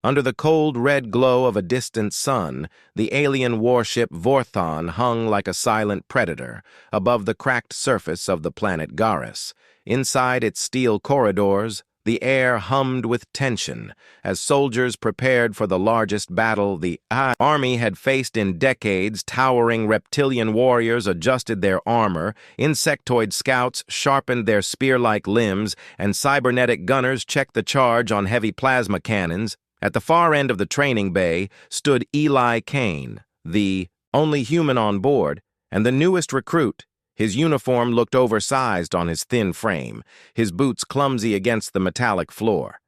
Under the cold red glow of a distant sun, the alien warship Vorthon hung like a silent predator above the cracked surface of the planet Garis. Inside its steel corridors, the air hummed with tension as soldiers prepared for the largest battle the army had faced in decades. Towering reptilian warriors adjusted their armor, insectoid scouts sharpened their spear-like limbs, and cybernetic gunners checked the charge on heavy plasma cannons. At the far end of the training bay stood Eli Kane, the only human on board, and the newest recruit. His uniform looked oversized on his thin frame, his boots clumsy against the metallic floor.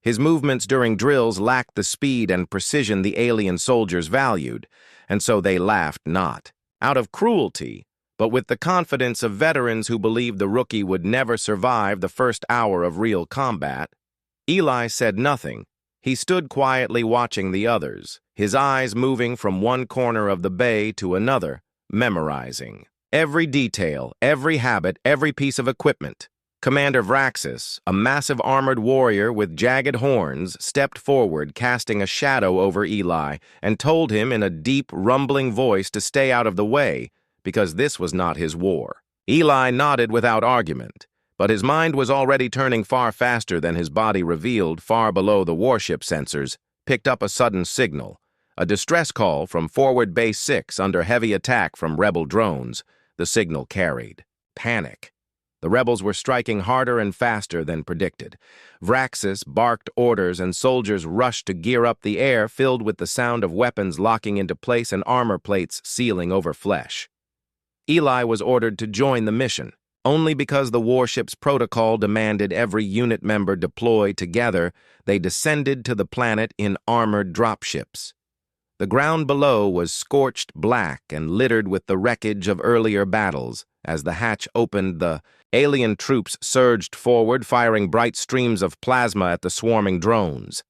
His movements during drills lacked the speed and precision the alien soldiers valued, and so they laughed not out of cruelty, but with the confidence of veterans who believed the rookie would never survive the first hour of real combat. Eli said nothing. He stood quietly watching the others, his eyes moving from one corner of the bay to another, memorizing every detail, every habit, every piece of equipment. Commander Vraxis, a massive armored warrior with jagged horns, stepped forward, casting a shadow over Eli, and told him in a deep, rumbling voice to stay out of the way, because this was not his war. Eli nodded without argument, but his mind was already turning far faster than his body revealed. Far below the warship sensors picked up a sudden signal, a distress call from Forward Base 6 under heavy attack from rebel drones. The signal carried panic. The rebels were striking harder and faster than predicted. Vraxis barked orders and soldiers rushed to gear up, the air filled with the sound of weapons locking into place and armor plates sealing over flesh. Eli was ordered to join the mission, only because the warship's protocol demanded every unit member deploy together. They descended to the planet in armored dropships. The ground below was scorched black and littered with the wreckage of earlier battles. As the hatch opened, the alien troops surged forward, firing bright streams of plasma at the swarming drones.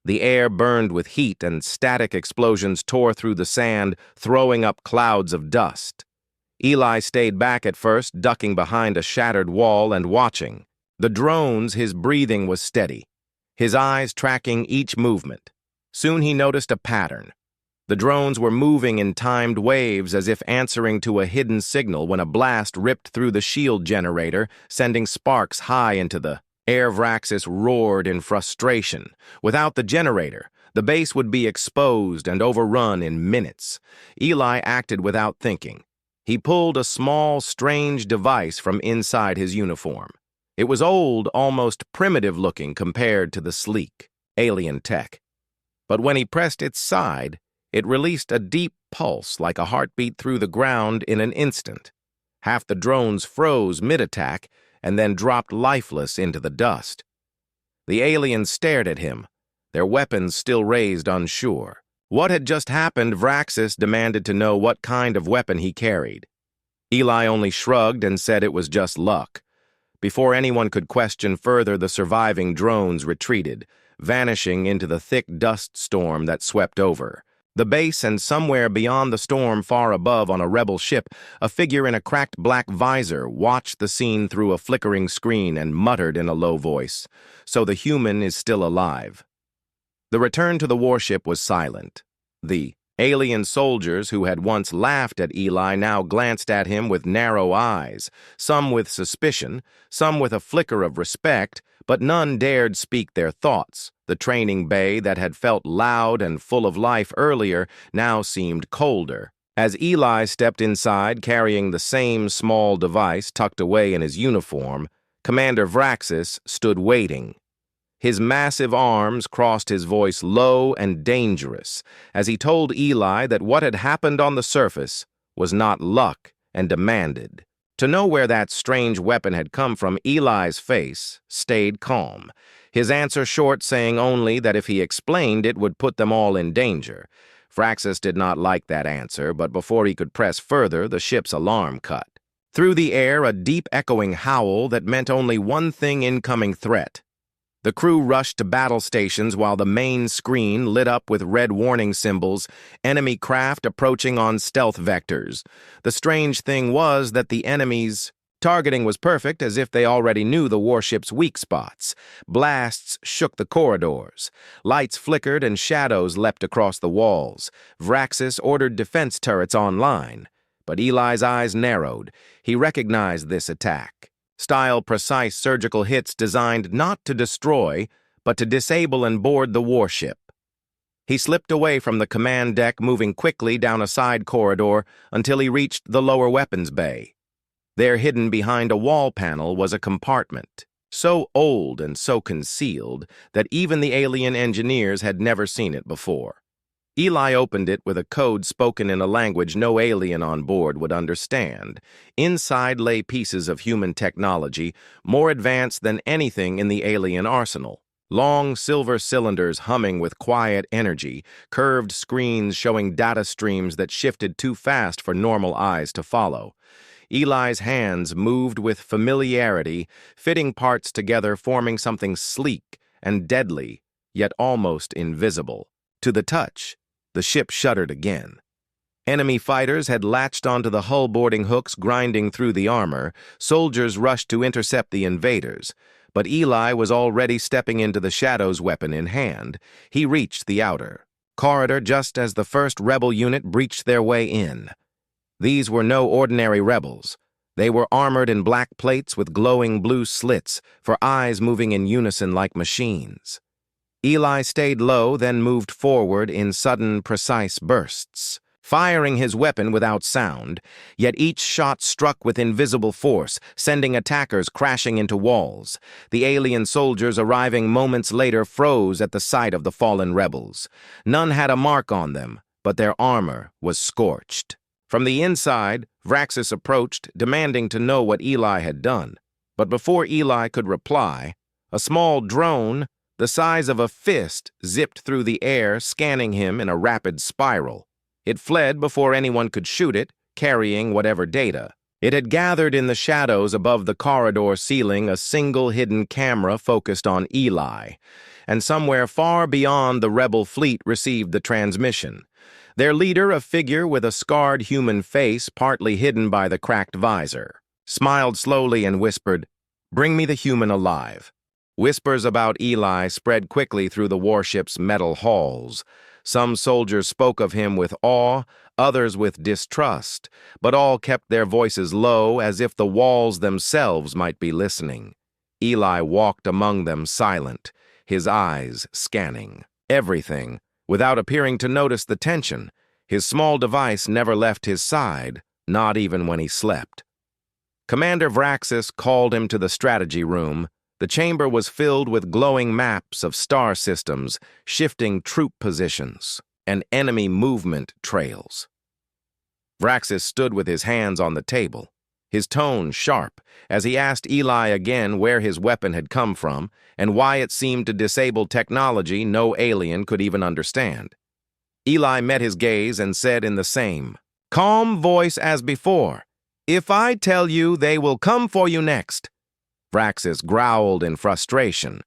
The air burned with heat, and static explosions tore through the sand, throwing up clouds of dust. Eli stayed back at first, ducking behind a shattered wall and watching. The drones, his breathing was steady, his eyes tracking each movement. Soon he noticed a pattern. The drones were moving in timed waves, as if answering to a hidden signal, when a blast ripped through the shield generator, sending sparks high into the air. Vraxis roared in frustration. Without the generator, the base would be exposed and overrun in minutes. Eli acted without thinking. He pulled a small, strange device from inside his uniform. It was old, almost primitive-looking compared to the sleek, alien tech. But when he pressed its side, it released a deep pulse like a heartbeat through the ground in an instant. Half the drones froze mid-attack and then dropped lifeless into the dust. The aliens stared at him, their weapons still raised, unsure. What had just happened? Vraxis demanded to know what kind of weapon he carried. Eli only shrugged and said it was just luck. Before anyone could question further, the surviving drones retreated, vanishing into the thick dust storm that swept over the base. And somewhere beyond the storm, far above on a rebel ship, a figure in a cracked black visor watched the scene through a flickering screen and muttered in a low voice, "So the human is still alive." The return to the warship was silent. The alien soldiers who had once laughed at Eli now glanced at him with narrow eyes, some with suspicion, some with a flicker of respect, but none dared speak their thoughts. The training bay that had felt loud and full of life earlier now seemed colder. As Eli stepped inside carrying the same small device tucked away in his uniform, Commander Vraxis stood waiting. His massive arms crossed, his voice low and dangerous, as he told Eli that what had happened on the surface was not luck and demanded to know where that strange weapon had come from. Eli's face stayed calm, his answer short, saying only that if he explained, it would put them all in danger. Vraxis did not like that answer, but before he could press further, the ship's alarm cut. Through the air, a deep echoing howl that meant only one thing: incoming threat. The crew rushed to battle stations while the main screen lit up with red warning symbols, enemy craft approaching on stealth vectors. The strange thing was that the enemies Targeting was perfect, as if they already knew the warship's weak spots. Blasts shook the corridors. Lights flickered and shadows leapt across the walls. Vraxis ordered defense turrets online. But Eli's eyes narrowed. He recognized this attack. Style-precise surgical hits designed not to destroy, but to disable and board the warship. He slipped away from the command deck, moving quickly down a side corridor until he reached the lower weapons bay. There, hidden behind a wall panel, was a compartment, so old and so concealed that even the alien engineers had never seen it before. Eli opened it with a code spoken in a language no alien on board would understand. Inside lay pieces of human technology, more advanced than anything in the alien arsenal. Long silver cylinders humming with quiet energy, curved screens showing data streams that shifted too fast for normal eyes to follow. Eli's hands moved with familiarity, fitting parts together, forming something sleek and deadly, yet almost invisible. To the touch, the ship shuddered again. Enemy fighters had latched onto the hull boarding hooks, grinding through the armor. Soldiers rushed to intercept the invaders. But Eli was already stepping into the shadows, weapon in hand. He reached the outer corridor just as the first rebel unit breached their way in. These were no ordinary rebels. They were armored in black plates with glowing blue slits, for eyes moving in unison like machines. Eli stayed low, then moved forward in sudden, precise bursts, firing his weapon without sound, yet each shot struck with invisible force, sending attackers crashing into walls. The alien soldiers arriving moments later froze at the sight of the fallen rebels. None had a mark on them, but their armor was scorched. From the inside, Vraxis approached, demanding to know what Eli had done. But before Eli could reply, a small drone, the size of a fist, zipped through the air, scanning him in a rapid spiral. It fled before anyone could shoot it, carrying whatever data. It had gathered in the shadows above the corridor ceiling, a single hidden camera focused on Eli, and somewhere far beyond the rebel fleet received the transmission. Their leader, a figure with a scarred human face partly hidden by the cracked visor, smiled slowly and whispered, "Bring me the human alive." Whispers about Eli spread quickly through the warship's metal halls. Some soldiers spoke of him with awe, others with distrust, but all kept their voices low, as if the walls themselves might be listening. Eli walked among them silent, his eyes scanning everything, without appearing to notice the tension. His small device never left his side, not even when he slept. Commander Vraxis called him to the strategy room. The chamber was filled with glowing maps of star systems, shifting troop positions, and enemy movement trails. Vraxis stood with his hands on the table, his tone sharp, as he asked Eli again where his weapon had come from and why it seemed to disable technology no alien could even understand. Eli met his gaze and said in the same calm voice as before, "If I tell you, they will come for you next." Vraxis growled in frustration,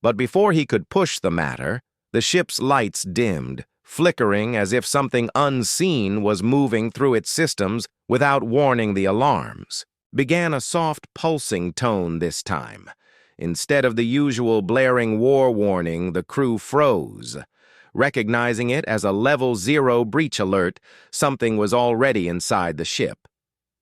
but before he could push the matter, the ship's lights dimmed, flickering as if something unseen was moving through its systems without warning the alarms. Began a soft pulsing tone this time. Instead of the usual blaring war warning, the crew froze. Recognizing it as a level 0 breach alert, something was already inside the ship.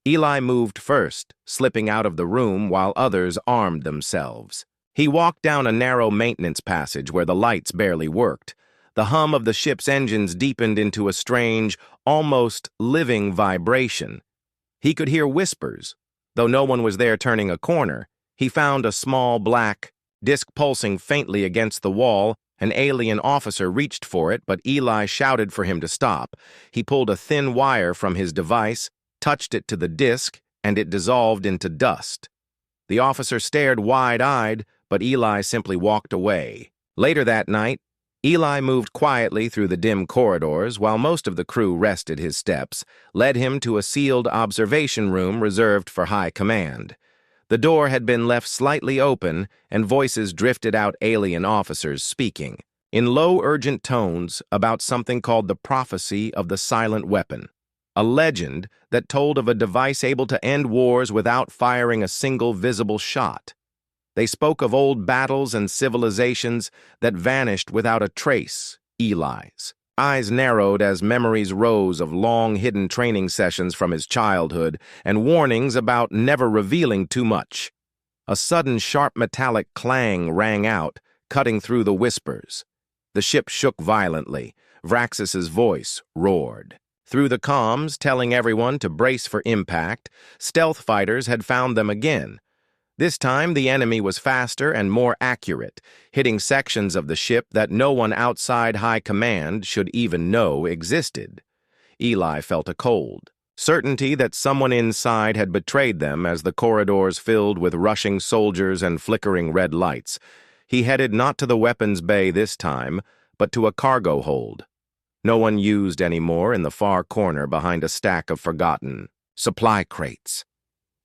Eli moved first, slipping out of the room while others armed themselves. He walked down a narrow maintenance passage where the lights barely worked. The hum of the ship's engines deepened into a strange, almost living vibration. He could hear whispers. Though no one was there turning a corner, he found a small black disc pulsing faintly against the wall. An alien officer reached for it, but Eli shouted for him to stop. He pulled a thin wire from his device, touched it to the disc, and it dissolved into dust. The officer stared wide-eyed, but Eli simply walked away. Later that night, Eli moved quietly through the dim corridors while most of the crew rested his steps, led him to a sealed observation room reserved for high command. The door had been left slightly open, and voices drifted out, alien officers speaking, in low, urgent tones, about something called the prophecy of the silent weapon. a legend that told of a device able to end wars without firing a single visible shot. They spoke of old battles and civilizations that vanished without a trace. Eli's eyes narrowed as memories rose of long-hidden training sessions from his childhood and warnings about never revealing too much. A sudden sharp metallic clang rang out, cutting through the whispers. The ship shook violently. Vraxis's voice roared. Through the comms, telling everyone to brace for impact, stealth fighters had found them again. This time, the enemy was faster and more accurate, hitting sections of the ship that no one outside high command should even know existed. Eli felt a cold, certainty that someone inside had betrayed them as the corridors filled with rushing soldiers and flickering red lights. He headed not to the weapons bay this time, but to a cargo hold. No one used anymore in the far corner behind a stack of forgotten supply crates.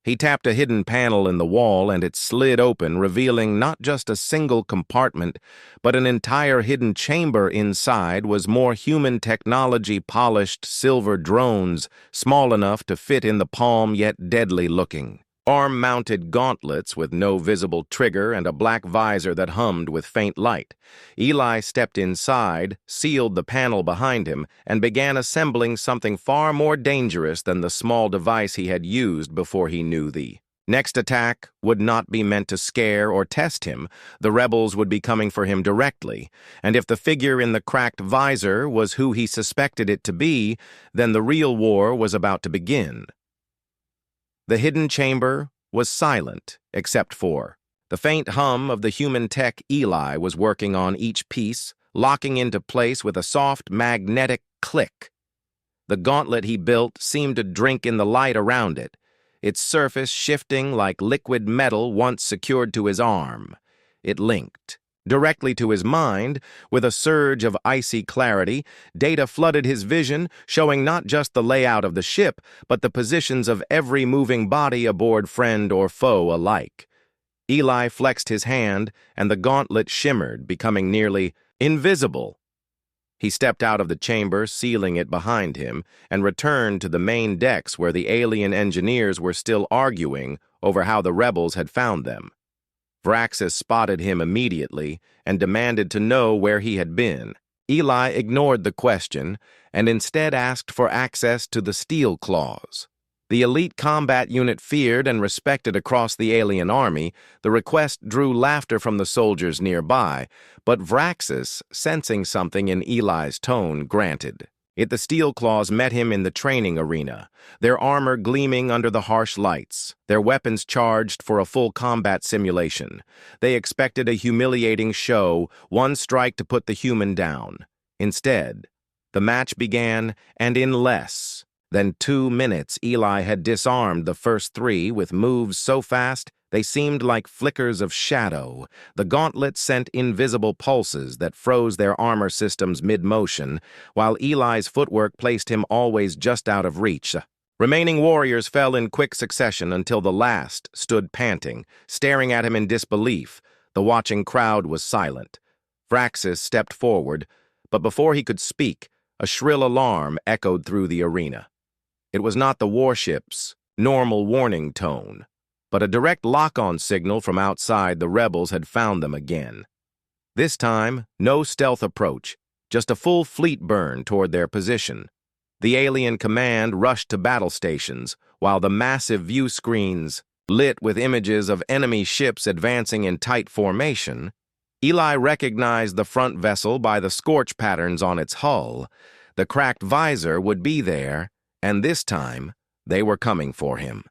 He tapped a hidden panel in the wall and it slid open, revealing not just a single compartment, but an entire hidden chamber inside was more human technology-polished silver drones, small enough to fit in the palm yet deadly-looking. Arm-mounted gauntlets with no visible trigger and a black visor that hummed with faint light. Eli stepped inside, sealed the panel behind him, and began assembling something far more dangerous than the small device he had used before he knew the next attack would not be meant to scare or test him. The rebels would be coming for him directly, and if the figure in the cracked visor was who he suspected it to be, then the real war was about to begin. The hidden chamber was silent, except for the faint hum of the human tech Eli was working on each piece, locking into place with a soft, magnetic click. The gauntlet he built seemed to drink in the light around it, its surface shifting like liquid metal once secured to his arm. It linked directly to his mind. With a surge of icy clarity, data flooded his vision, showing not just the layout of the ship, but the positions of every moving body aboard, friend or foe alike. Eli flexed his hand, and the gauntlet shimmered, becoming nearly invisible. He stepped out of the chamber, sealing it behind him, and returned to the main decks where the alien engineers were still arguing over how the rebels had found them. Vraxis spotted him immediately and demanded to know where he had been. Eli ignored the question and instead asked for access to the Steel Claws. The elite combat unit feared and respected across the alien army. The request drew laughter from the soldiers nearby, but Vraxis, sensing something in Eli's tone, granted. The Steel Claws met him in the training arena, their armor gleaming under the harsh lights, their weapons charged for a full combat simulation. They expected a humiliating show, one strike to put the human down. Instead, the match began, and in less than 2 minutes, Eli had disarmed the first three with moves so fast they seemed like flickers of shadow. The gauntlet sent invisible pulses that froze their armor systems mid-motion, while Eli's footwork placed him always just out of reach. Remaining warriors fell in quick succession until the last stood panting, staring at him in disbelief. The watching crowd was silent. Vraxis stepped forward, but before he could speak, a shrill alarm echoed through the arena. It was not the warship's normal warning tone, but a direct lock-on signal from outside. The rebels had found them again. This time, no stealth approach, just a full fleet burn toward their position. The alien command rushed to battle stations, while the massive view screens, lit with images of enemy ships advancing in tight formation. Eli recognized the front vessel by the scorch patterns on its hull. The cracked visor would be there, and this time, they were coming for him.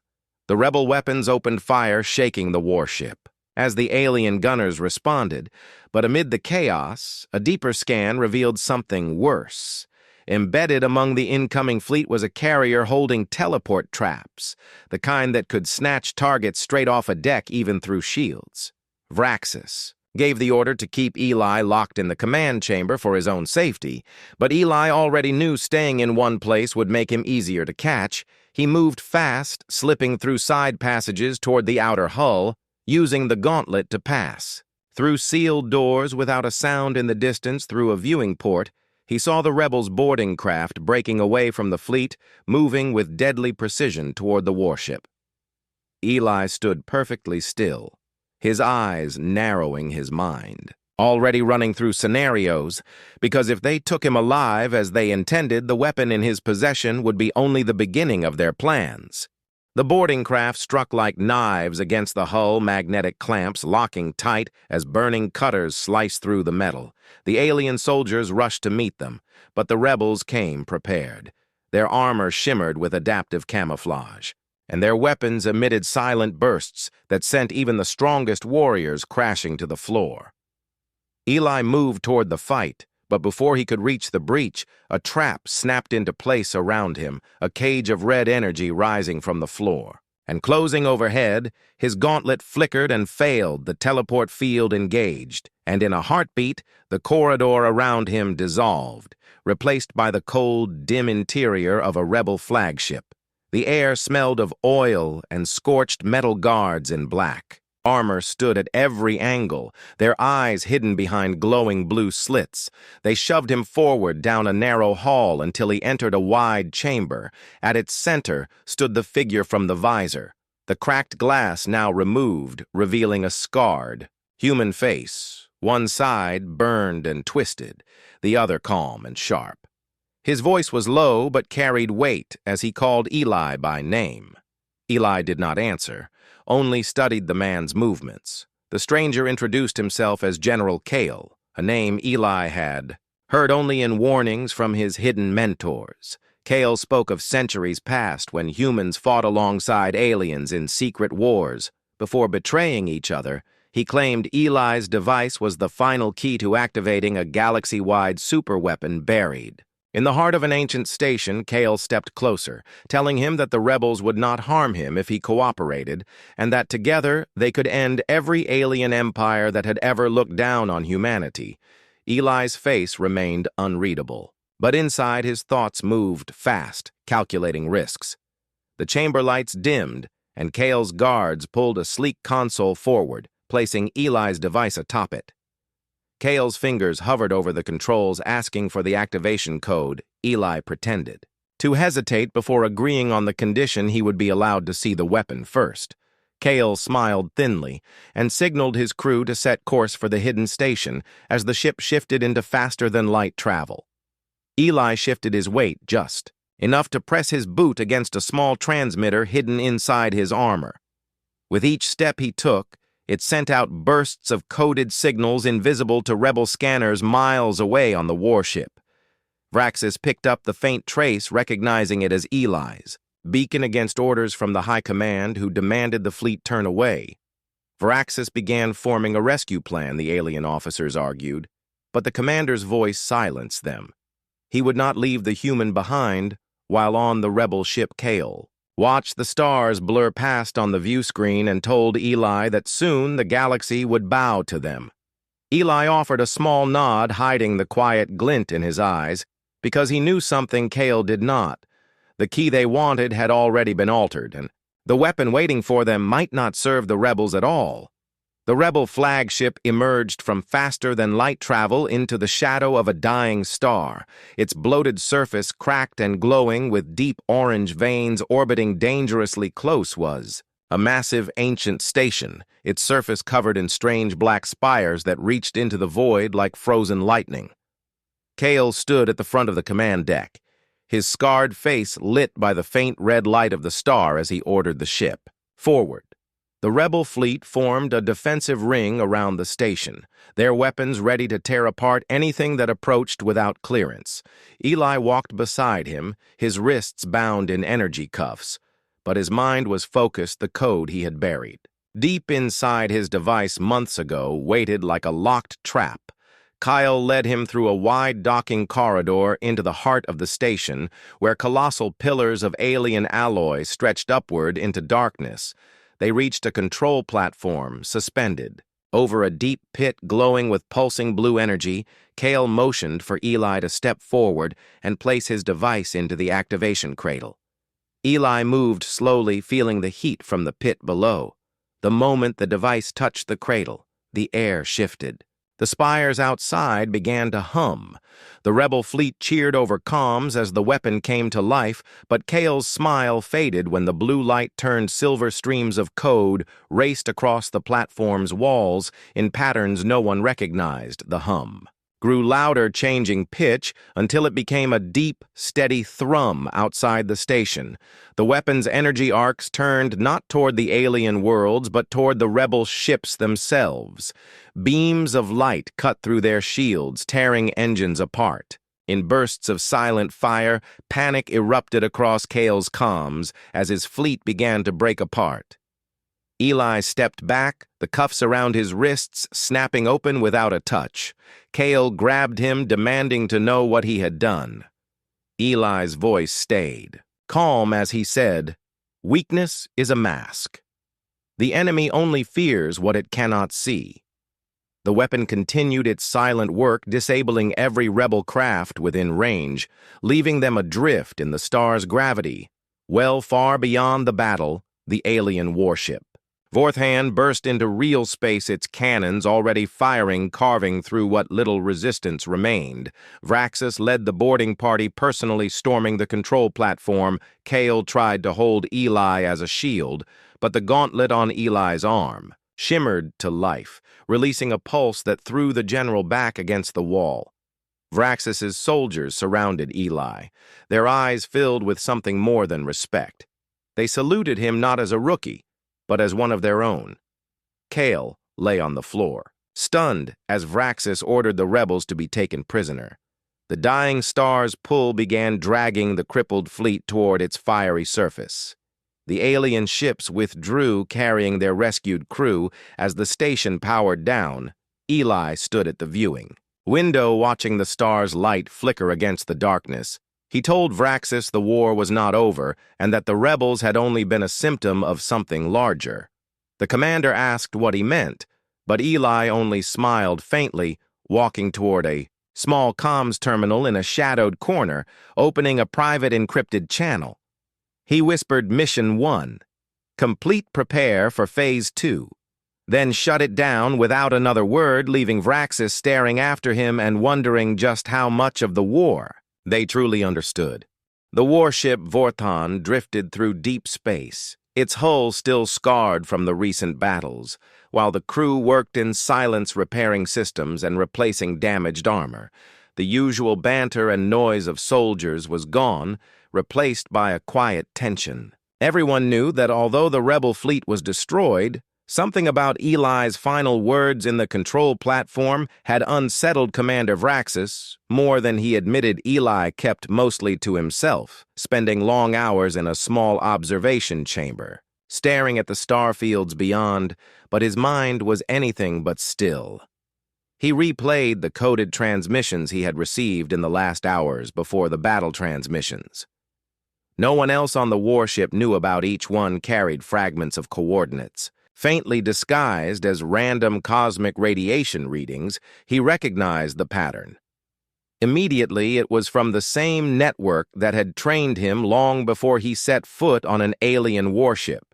The rebel weapons opened fire, shaking the warship, as the alien gunners responded. But amid the chaos, a deeper scan revealed something worse. Embedded among the incoming fleet was a carrier holding teleport traps, the kind that could snatch targets straight off a deck even through shields. Vraxis gave the order to keep Eli locked in the command chamber for his own safety, but Eli already knew staying in one place would make him easier to catch. He moved fast, slipping through side passages toward the outer hull, using the gauntlet to pass. Through sealed doors without a sound in the distance through a viewing port, He saw the rebels' boarding craft breaking away from the fleet, moving with deadly precision toward the warship. Eli stood perfectly still, his eyes narrowing his mind, already running through scenarios, because if they took him alive as they intended, the weapon in his possession would be only the beginning of their plans. The boarding craft struck like knives against the hull, magnetic clamps locking tight as burning cutters sliced through the metal. The alien soldiers rushed to meet them, but the rebels came prepared. Their armor shimmered with adaptive camouflage, and their weapons emitted silent bursts that sent even the strongest warriors crashing to the floor. Eli moved toward the fight, but before he could reach the breach, a trap snapped into place around him, a cage of red energy rising from the floor. And closing overhead, his gauntlet flickered and failed, the teleport field engaged, and in a heartbeat, the corridor around him dissolved, replaced by the cold, dim interior of a rebel flagship. The air smelled of oil and scorched metal guards in black. Armor stood at every angle, their eyes hidden behind glowing blue slits. They shoved him forward down a narrow hall until he entered a wide chamber. At its center stood the figure from the visor, the cracked glass now removed, revealing a scarred, human face, one side burned and twisted, the other calm and sharp. His voice was low but carried weight as he called Eli by name. Eli did not answer, only studied the man's movements. The stranger introduced himself as General Kale, a name Eli had heard only in warnings from his hidden mentors. Kale spoke of centuries past when humans fought alongside aliens in secret wars. Before betraying each other, he claimed Eli's device was the final key to activating a galaxy-wide superweapon buried. In the heart of an ancient station, Kale stepped closer, telling him that the rebels would not harm him if he cooperated, and that together they could end every alien empire that had ever looked down on humanity. Eli's face remained unreadable, but inside his thoughts moved fast, calculating risks. The chamber lights dimmed, and Kale's guards pulled a sleek console forward, placing Eli's device atop it. Kale's fingers hovered over the controls, asking for the activation code. Eli pretended to hesitate before agreeing on the condition he would be allowed to see the weapon first. Kale smiled thinly and signaled his crew to set course for the hidden station as the ship shifted into faster-than-light travel. Eli shifted his weight just enough to press his boot against a small transmitter hidden inside his armor. With each step he took, it sent out bursts of coded signals invisible to rebel scanners miles away on the warship. Vraxis picked up the faint trace, recognizing it as Eli's, beacon against orders from the High Command, who demanded the fleet turn away. Vraxis began forming a rescue plan, the alien officers argued, but the commander's voice silenced them. He would not leave the human behind while on the rebel ship Kale. Watched the stars blur past on the view screen and told Eli that soon the galaxy would bow to them. Eli offered a small nod, hiding the quiet glint in his eyes, because he knew something Kale did not. The key they wanted had already been altered, and the weapon waiting for them might not serve the rebels at all. The rebel flagship emerged from faster-than-light travel into the shadow of a dying star, its bloated surface cracked and glowing with deep orange veins orbiting dangerously close was a massive ancient station, its surface covered in strange black spires that reached into the void like frozen lightning. Kale stood at the front of the command deck, his scarred face lit by the faint red light of the star as he ordered the ship forward. The rebel fleet formed a defensive ring around the station, their weapons ready to tear apart anything that approached without clearance. Eli walked beside him, his wrists bound in energy cuffs, but his mind was focused the code he had buried. Deep inside his device months ago waited like a locked trap. Kyle led him through a wide docking corridor into the heart of the station, where colossal pillars of alien alloy stretched upward into darkness. They reached a control platform, suspended. Over a deep pit glowing with pulsing blue energy, Kale motioned for Eli to step forward and place his device into the activation cradle. Eli moved slowly, feeling the heat from the pit below. The moment the device touched the cradle, the air shifted. The spires outside began to hum. The rebel fleet cheered over comms as the weapon came to life, but Kale's smile faded when the blue light turned silver streams of code raced across the platform's walls in patterns no one recognized. The hum grew louder, changing pitch until it became a deep, steady thrum outside the station. The weapon's energy arcs turned not toward the alien worlds, but toward the rebel ships themselves. Beams of light cut through their shields, tearing engines apart. In bursts of silent fire, panic erupted across Kale's comms as his fleet began to break apart. Eli stepped back, the cuffs around his wrists snapping open without a touch. Kale grabbed him, demanding to know what he had done. Eli's voice stayed, calm as he said, "Weakness is a mask. The enemy only fears what it cannot see." The weapon continued its silent work, disabling every rebel craft within range, leaving them adrift in the star's gravity, well far beyond the battle, the alien warship. Vorthan burst into real space, its cannons already firing, carving through what little resistance remained. Vraxis led the boarding party, personally storming the control platform. Kale tried to hold Eli as a shield, but the gauntlet on Eli's arm shimmered to life, releasing a pulse that threw the general back against the wall. Vraxis's soldiers surrounded Eli, their eyes filled with something more than respect. They saluted him not as a rookie, but as one of their own. Kale lay on the floor, stunned as Vraxis ordered the rebels to be taken prisoner. The dying star's pull began dragging the crippled fleet toward its fiery surface. The alien ships withdrew, carrying their rescued crew. As the station powered down, Eli stood at the viewing window, watching the star's light flicker against the darkness. He told Vraxis the war was not over and that the rebels had only been a symptom of something larger. The commander asked what he meant, but Eli only smiled faintly, walking toward a small comms terminal in a shadowed corner, opening a private encrypted channel. He whispered Mission 1, complete, prepare for Phase 2, then shut it down without another word, leaving Vraxis staring after him and wondering just how much of the war they truly understood. The warship Vorthan drifted through deep space, its hull still scarred from the recent battles, while the crew worked in silence, repairing systems and replacing damaged armor. The usual banter and noise of soldiers was gone, replaced by a quiet tension. Everyone knew that although the rebel fleet was destroyed, something about Eli's final words in the control platform had unsettled Commander Vraxis more than he admitted. Eli kept mostly to himself, spending long hours in a small observation chamber, staring at the starfields beyond, but his mind was anything but still. He replayed the coded transmissions he had received in the last hours before the battle transmissions. No one else on the warship knew about each one. Carried fragments of coordinates. Faintly disguised as random cosmic radiation readings, he recognized the pattern. Immediately, it was from the same network that had trained him long before he set foot on an alien warship.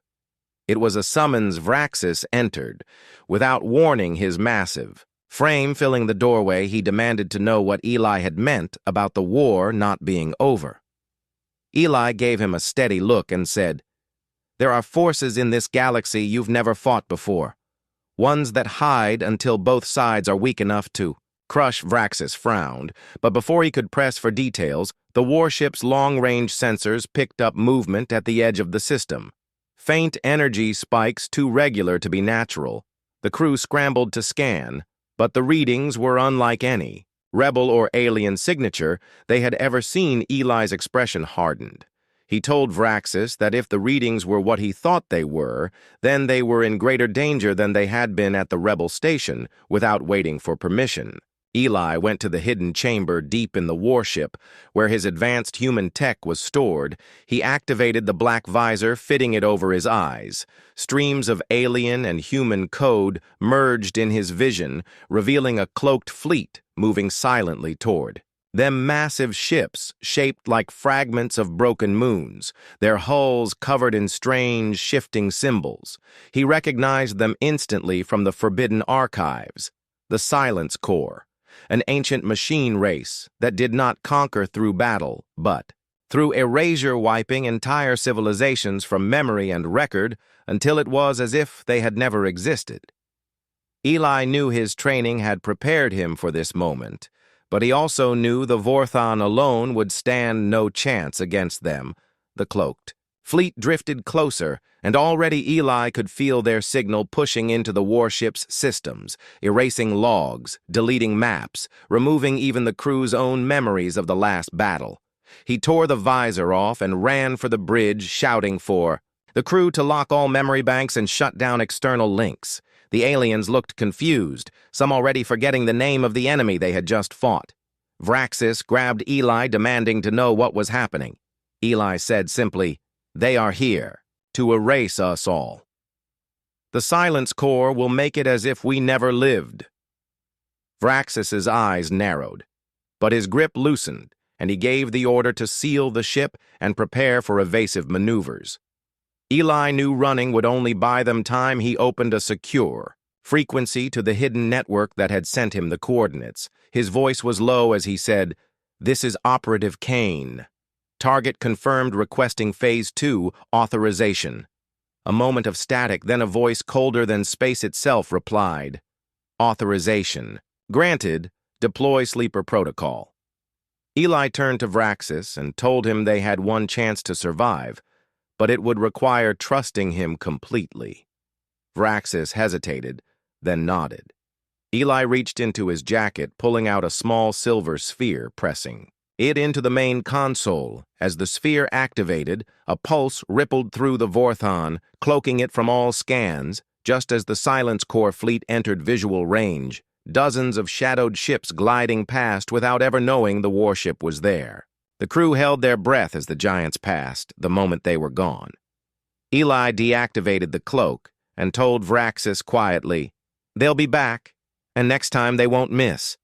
It was a summons Vraxis entered. Without warning his massive frame filling the doorway, he demanded to know what Eli had meant about the war not being over. Eli gave him a steady look and said, "There are forces in this galaxy you've never fought before. Ones that hide until both sides are weak enough to crush." Vraxis frowned, but before he could press for details, the warship's long-range sensors picked up movement at the edge of the system. Faint energy spikes too regular to be natural. The crew scrambled to scan, but the readings were unlike any rebel or alien signature they had ever seen. Eli's expression hardened. He told Vraxis that if the readings were what he thought they were, then they were in greater danger than they had been at the rebel station, without waiting for permission. Eli went to the hidden chamber deep in the warship, where his advanced human tech was stored. He activated the black visor, fitting it over his eyes. Streams of alien and human code merged in his vision, revealing a cloaked fleet moving silently toward them. Massive ships shaped like fragments of broken moons, their hulls covered in strange, shifting symbols. He recognized them instantly from the Forbidden Archives. the Silence Corps, an ancient machine race that did not conquer through battle, but through erasure, wiping entire civilizations from memory and record until it was as if they had never existed. Eli knew his training had prepared him for this moment, but he also knew the Vorthon alone would stand no chance against them, the Cloaked. Fleet drifted closer, and already Eli could feel their signal pushing into the warship's systems, erasing logs, deleting maps, removing even the crew's own memories of the last battle. He tore the visor off and ran for the bridge, shouting for the crew to lock all memory banks and shut down external links. The aliens looked confused, some already forgetting the name of the enemy they had just fought. Vraxis grabbed Eli, demanding to know what was happening. Eli said simply, "They are here, to erase us all. The Silence Corps will make it as if we never lived." Vraxis's eyes narrowed, but his grip loosened, and he gave the order to seal the ship and prepare for evasive maneuvers. Eli knew running would only buy them time. He opened a secure frequency to the hidden network that had sent him the coordinates. His voice was low as he said, "This is Operative Kane. Target confirmed, requesting Phase 2 authorization." A moment of static, then a voice colder than space itself replied, "Authorization. Granted. Deploy sleeper protocol." Eli turned to Vraxis and told him they had one chance to survive, but it would require trusting him completely. Vraxis hesitated, then nodded. Eli reached into his jacket, pulling out a small silver sphere, pressing it into the main console. As the sphere activated, a pulse rippled through the Vorthon, cloaking it from all scans. Just as the Silence Corps fleet entered visual range, dozens of shadowed ships gliding past without ever knowing the warship was there. The crew held their breath as the giants passed, the moment they were gone. Eli deactivated the cloak and told Vraxis quietly, "They'll be back, and next time they won't miss."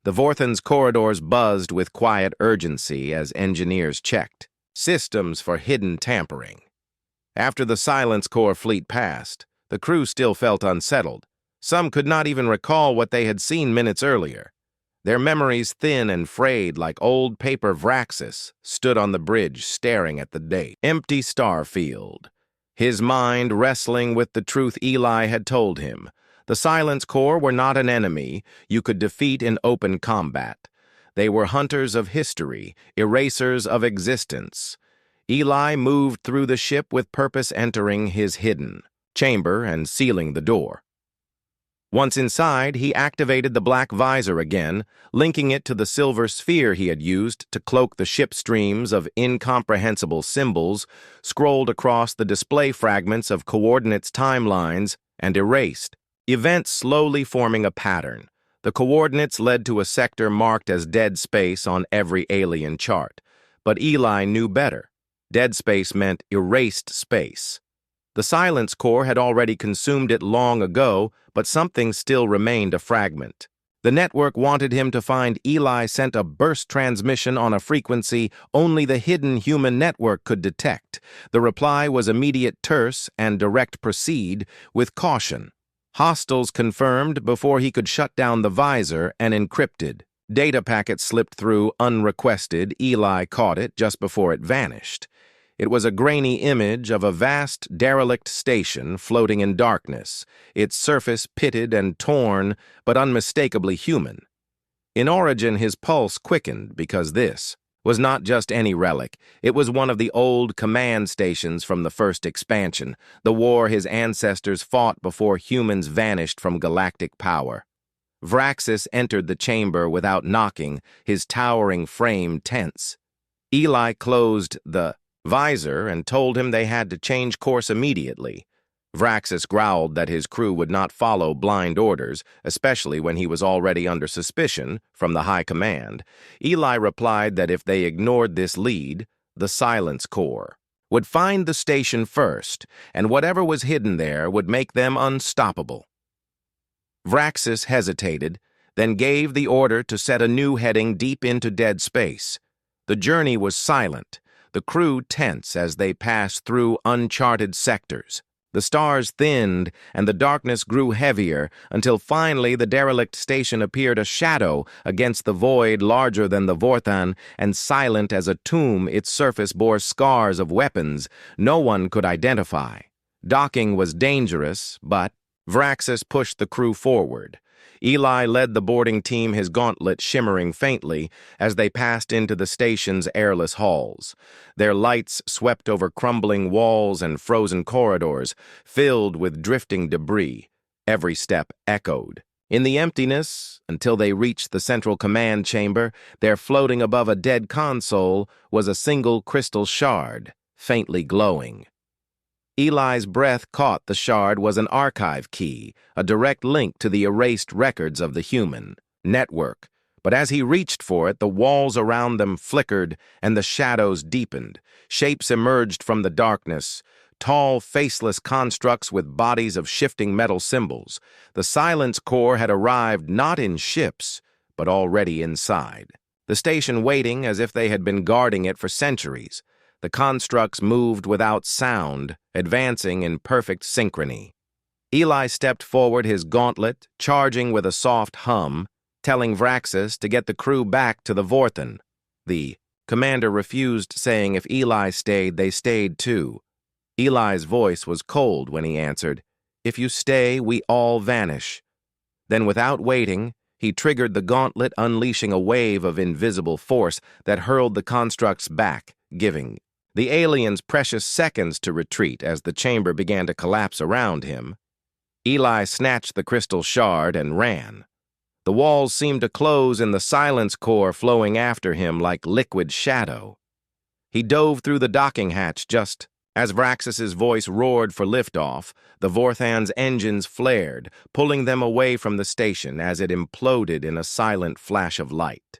The Vorthon's corridors buzzed with quiet urgency as engineers checked systems for hidden tampering. After the Silence Corps fleet passed, the crew still felt unsettled. Some could not even recall what they had seen minutes earlier. Their memories thin and frayed like old paper. Vraxis stood on the bridge staring at the empty star field, his mind wrestling with the truth Eli had told him. The Silence Corps were not an enemy you could defeat in open combat. They were hunters of history, erasers of existence. Eli moved through the ship with purpose, entering his hidden chamber and sealing the door. Once inside, he activated the black visor again, linking it to the silver sphere he had used to cloak the ship. Streams of incomprehensible symbols scrolled across the display, fragments of coordinates, timelines, and erased events slowly forming a pattern. The coordinates led to a sector marked as dead space on every alien chart. But Eli knew better. Dead space meant erased space. The Silence Corps had already consumed it long ago, but something still remained, a fragment. The network wanted him to find. Eli sent a burst transmission on a frequency only the hidden human network could detect. The reply was immediate, terse, and direct. "Proceed with caution. Hostiles confirmed," before he could shut down the visor, and encrypted. Data packets slipped through unrequested. Eli caught it just before it vanished. It was a grainy image of a vast, derelict station floating in darkness, its surface pitted and torn, but unmistakably human. In origin, his pulse quickened because this was not just any relic. It was one of the old command stations from the first expansion, the war his ancestors fought before humans vanished from galactic power. Vraxis entered the chamber without knocking, his towering frame tense. Eli closed the visor and told him they had to change course immediately. Vraxis growled that his crew would not follow blind orders, especially when he was already under suspicion from the high command. Eli replied that if they ignored this lead, the Silence Corps would find the station first, and whatever was hidden there would make them unstoppable. Vraxis hesitated, then gave the order to set a new heading deep into dead space. The journey was silent, the crew tense as they passed through uncharted sectors. The stars thinned, and the darkness grew heavier, until finally the derelict station appeared a shadow against the void larger than the Vorthan, and silent as a tomb. Its surface bore scars of weapons no one could identify. Docking was dangerous, but Vraxis pushed the crew forward. Eli led the boarding team, his gauntlet shimmering faintly as they passed into the station's airless halls. Their lights swept over crumbling walls and frozen corridors, filled with drifting debris. Every step echoed. In the emptiness, until they reached the central command chamber, there floating above a dead console was a single crystal shard, faintly glowing. Eli's breath caught the shard was an archive key, a direct link to the erased records of the human network. But as he reached for it, the walls around them flickered and the shadows deepened. Shapes emerged from the darkness, tall, faceless constructs with bodies of shifting metal symbols. The Silence Corps had arrived not in ships, but already inside. The station waiting as if they had been guarding it for centuries. The constructs moved without sound, advancing in perfect synchrony. Eli stepped forward, his gauntlet charging with a soft hum, telling Vraxis to get the crew back to the Vorthan. The commander refused, saying if Eli stayed, they stayed too. Eli's voice was cold when he answered, "If you stay, we all vanish." Then, without waiting, he triggered the gauntlet, unleashing a wave of invisible force that hurled the constructs back, giving the aliens precious seconds to retreat as the chamber began to collapse around him. Eli snatched the crystal shard and ran. The walls seemed to close in the Silence Corps flowing after him like liquid shadow. He dove through the docking hatch just as Vraxis's voice roared for liftoff. The Vorthan's engines flared, pulling them away from the station as it imploded in a silent flash of light.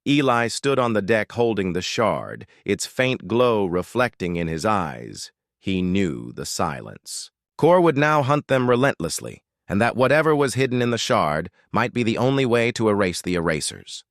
Eli stood on the deck holding the shard, its faint glow reflecting in his eyes. He knew the Silence Corps would now hunt them relentlessly, and that whatever was hidden in the shard might be the only way to erase the erasers.